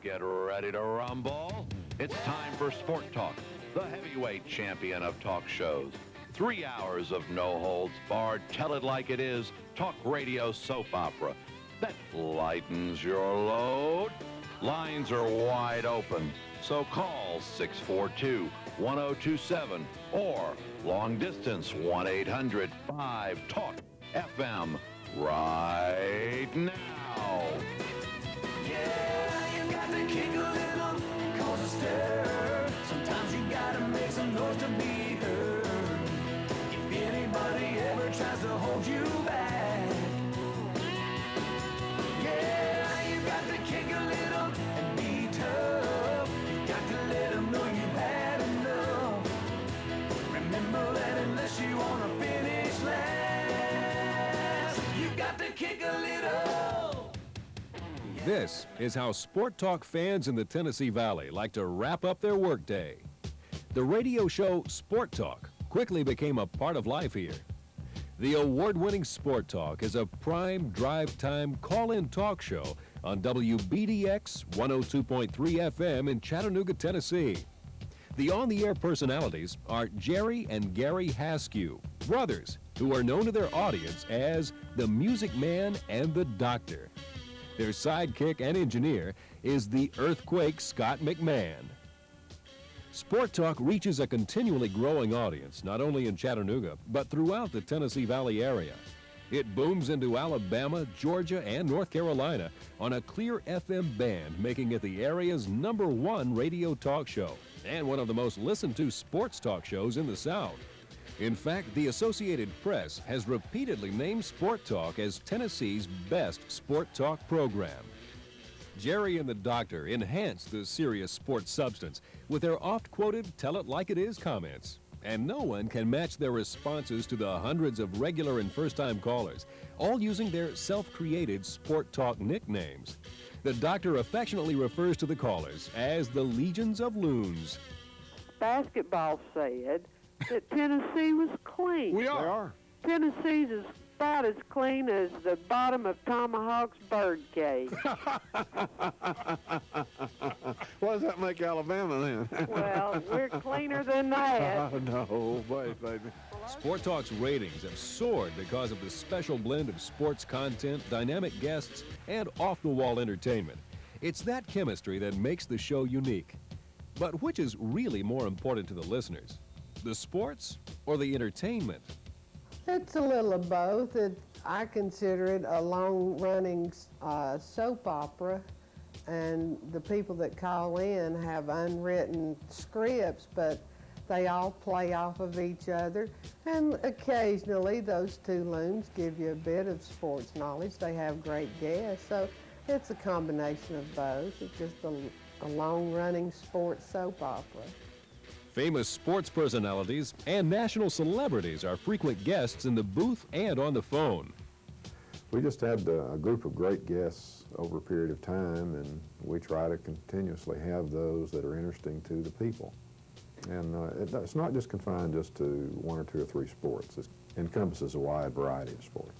get ready to rumble. It's time for Sport Talk, the heavyweight champion of talk shows. 3 hours of no holds barred, tell it like it is, talk radio soap opera that lightens your load. Lines are wide open, so call 642-1027 or long distance 1-800-5-TALK-FM right now. Yeah, you got to kick a little, cause a stir. Sometimes you gotta make some noise to be heard. If anybody ever tries to hold you back, yeah, you got to kick a little and be tough. You got to let them know you've had enough. Remember that unless you wanna finish last, you got to kick a little. This is how Sport Talk fans in the Tennessee Valley like to wrap up their workday. The radio show Sport Talk quickly became a part of life here. The award-winning Sport Talk is a prime drive time call-in talk show on WBDX 102.3 FM in Chattanooga, Tennessee. The on-the-air personalities are Jerry and Gary Haskew, brothers who are known to their audience as the Music Man and the Doctor. Their sidekick and engineer is the Earthquake Scott McMahon. Sport Talk reaches a continually growing audience, not only in Chattanooga, but throughout the Tennessee Valley area. It booms into Alabama, Georgia, and North Carolina on a clear FM band, making it the area's #1 radio talk show and one of the most listened to sports talk shows in the South. In fact, the Associated Press has repeatedly named Sport Talk as Tennessee's best sport talk program. Jerry and the Doctor enhance the serious sports substance with their oft-quoted tell-it-like-it-is comments. And no one can match their responses to the hundreds of regular and first-time callers, all using their self-created Sport Talk nicknames. The Doctor affectionately refers to the callers as the Legions of Loons. Basketball said that Tennessee was clean. We are. Tennessee's is about as clean as the bottom of Tomahawk's bird cage. What does that make Alabama then? Well, we're cleaner than that. Oh, no, wait, baby. Sport Talk's ratings have soared because of the special blend of sports content, dynamic guests, and off-the-wall entertainment. It's that chemistry that makes the show unique. But which is really more important to the listeners? The sports or the entertainment? It's a little of both. I consider it a long-running soap opera, and the people that call in have unwritten scripts, but they all play off of each other, and occasionally those two loons give you a bit of sports knowledge. They have great guests, so it's a combination of both. It's just a long-running sports soap opera. Famous sports personalities and national celebrities are frequent guests in the booth and on the phone. We just had a group of great guests over a period of time, and we try to continuously have those that are interesting to the people. And it's not just confined just to 1 or 2 or 3 sports. It encompasses a wide variety of sports.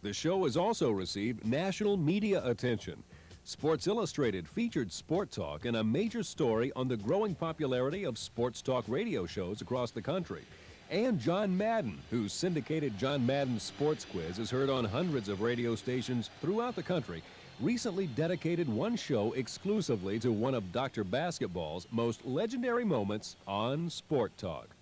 The show has also received national media attention. Sports Illustrated featured Sport Talk in a major story on the growing popularity of sports talk radio shows across the country. And John Madden, whose syndicated John Madden Sports Quiz is heard on hundreds of radio stations throughout the country, recently dedicated one show exclusively to one of Dr. Basketball's most legendary moments on Sport Talk.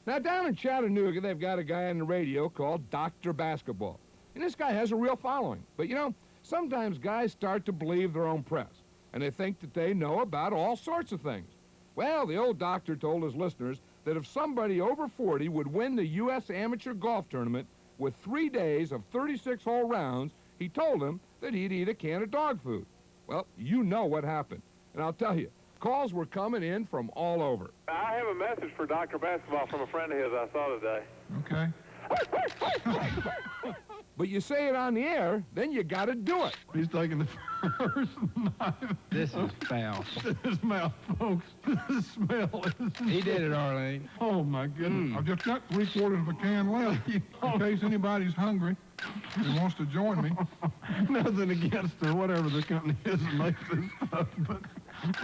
Now, down in Chattanooga, they've got a guy on the radio called Dr. Basketball. And this guy has a real following. But, you know, sometimes guys start to believe their own press, and they think that they know about all sorts of things. Well, the old doctor told his listeners that if somebody over 40 would win the U.S. Amateur Golf Tournament with 3 days of 36-hole rounds, he told them that he'd eat a can of dog food. Well, you know what happened. And I'll tell you, calls were coming in from all over. I have a message for Dr. Basketball from a friend of his I saw today. Okay. But you say it on the air, then you got to do it. He's taking the first knife. This is foul. His mouth, folks. The smell is... He did it, Arlene. Oh, my goodness. I've just got 3/4 of a can left in case anybody's hungry and wants to join me. Nothing against whatever the company is that makes this stuff, but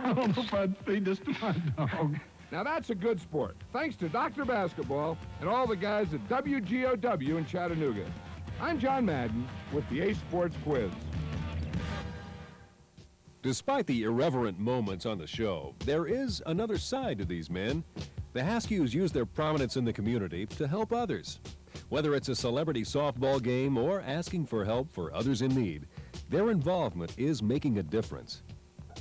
I don't know if I'd feed this to my dog. Now that's a good sport. Thanks to Dr. Basketball and all the guys at WGOW in Chattanooga. I'm John Madden with the Ace Sports Quiz. Despite the irreverent moments on the show, there is another side to these men. The Haskews use their prominence in the community to help others. Whether it's a celebrity softball game or asking for help for others in need, their involvement is making a difference.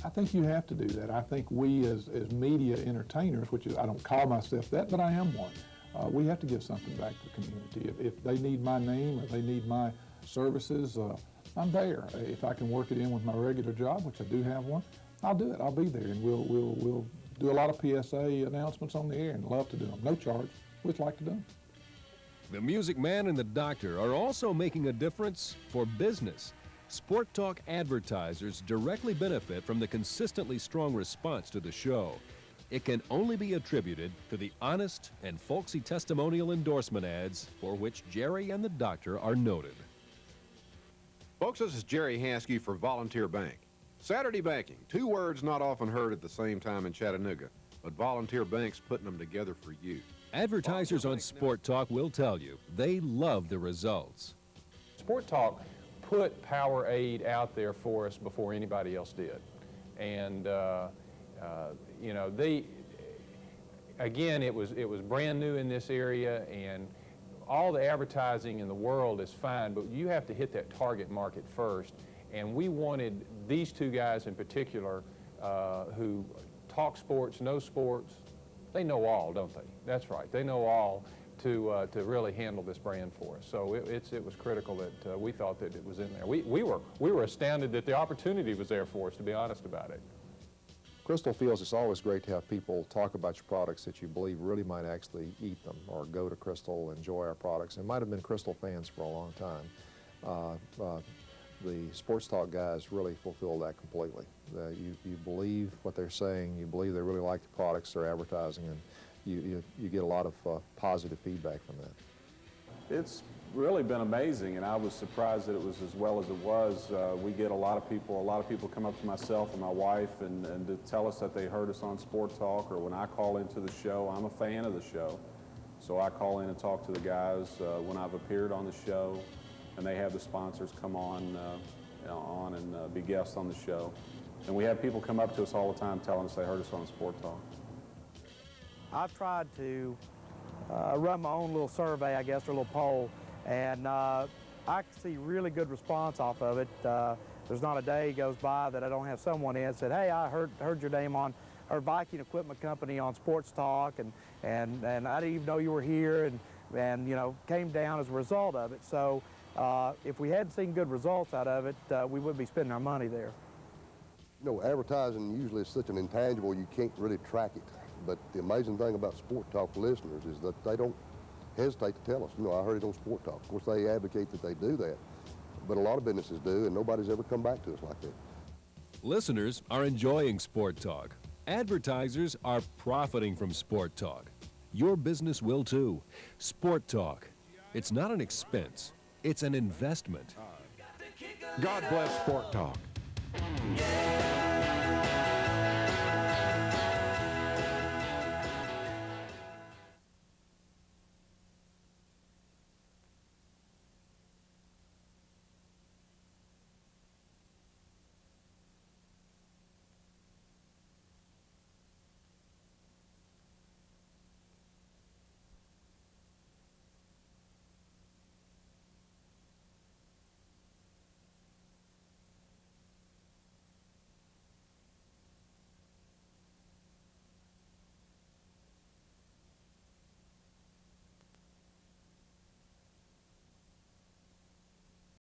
I think you have to do that. I think we as media entertainers, which is, I don't call myself that, but I am one, we have to give something back to the community. If they need my name or they need my services, I'm there. If I can work it in with my regular job, which I do have one, I'll do it. I'll be there, and we'll do a lot of PSA announcements on the air, and love to do them. No charge. We'd like to do them. The Music Man and the Doctor are also making a difference for business. Sport Talk advertisers directly benefit from the consistently strong response to the show. It can only be attributed to the honest and folksy testimonial endorsement ads for which Jerry and the Doctor are noted. Folks, this is Jerry Haskey for Volunteer Bank. Saturday banking, 2 words not often heard at the same time in Chattanooga, but Volunteer Bank's putting them together for you. Advertisers on Sport Talk will tell you they love the results. Sport Talk put Powerade out there for us before anybody else did. And, you know, again, it was brand new in this area, and all the advertising in the world is fine, but you have to hit that target market first. And we wanted these 2 guys in particular who talk sports, know sports. They know all, don't they? That's right. They know all to really handle this brand for us. So it was critical that we thought that it was in there. We were astounded that the opportunity was there for us, to be honest about it. Crystal feels it's always great to have people talk about your products that you believe really might actually eat them or go to Crystal, enjoy our products, and might have been Crystal fans for a long time. The Sports Talk guys really fulfill that completely. You believe what they're saying, you believe they really like the products they're advertising, and you get a lot of positive feedback from that. It's really been amazing, and I was surprised that it was as well as it was. We get a lot of people come up to myself and my wife and to tell us that they heard us on Sport Talk, or when I call into the show, I'm a fan of the show. So I call in and talk to the guys when I've appeared on the show, and they have the sponsors come on and be guests on the show. And we have people come up to us all the time telling us they heard us on Sport Talk. I've tried to run my own little survey, I guess, or a little poll, and I see really good response off of it. There's not a day goes by that I don't have someone in and said, hey, I heard your name on our Viking Equipment Company on Sports Talk, and I didn't even know you were here, and you know, came down as a result of it. So if we hadn't seen good results out of it, we wouldn't be spending our money there. You know, advertising usually is such an intangible, you can't really track it. But the amazing thing about Sport Talk listeners is that they don't hesitate to tell us, you know, I heard it on Sport Talk. Of course, they advocate that they do that, but a lot of businesses do, and nobody's ever come back to us like that. Listeners are enjoying Sport Talk. Advertisers are profiting from Sport Talk. Your business will too. Sport Talk. It's not an expense. It's an investment. God bless Sport Talk. Yeah.